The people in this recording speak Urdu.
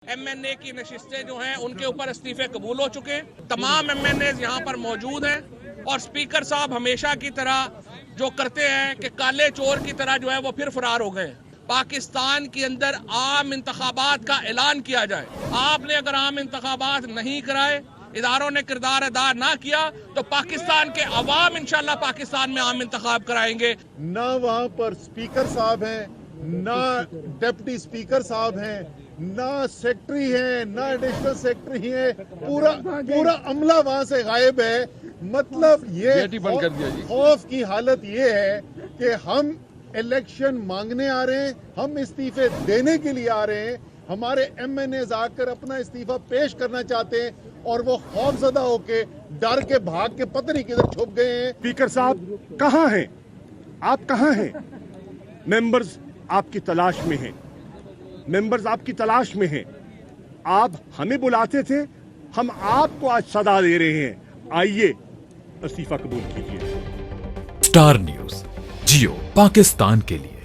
MNA کی نشستیں جو ہیں ان کے اوپر استعفے قبول ہو چکے ہیں. تمام MNAs یہاں پر موجود ہیں اور اسپیکر صاحب ہمیشہ کی طرح جو کرتے ہیں کہ کالے چور کی طرح جو ہے وہ پھر فرار ہو گئے. پاکستان کے اندر عام انتخابات کا اعلان کیا جائے. آپ نے اگر عام انتخابات نہیں کرائے، اداروں نے کردار ادا نہ کیا، تو پاکستان کے عوام انشاءاللہ پاکستان میں عام انتخاب کرائیں گے. نہ وہاں پر اسپیکر صاحب ہیں، نہ ڈپٹی اسپیکر صاحب ہیں، نہ سیکٹری ہیں، نہ ایڈیشنل سیکٹری ہیں. پورا عملہ وہاں سے غائب ہے. مطلب یہ خوف کی حالت یہ ہے کہ ہم الیکشن مانگنے آ رہے ہیں، ہم استعفے دینے کے لیے آ رہے ہیں. ہمارے MNAs آ کر اپنا استعفیٰ پیش کرنا چاہتے ہیں اور وہ خوف زدہ ہو کے ڈر کے بھاگ کے پتہ نہیں کدھر چھپ گئے ہیں. اسپیکر صاحب کہاں ہیں؟ آپ کہاں ہیں؟ ممبرز آپ کی تلاش میں ہیں، ممبرز آپ کی تلاش میں ہیں. آپ ہمیں بلاتے تھے، ہم آپ کو آج صدا دے رہے ہیں. آئیے استعفیٰ قبول کیجیے. اسٹار نیوز جیو پاکستان کے لیے.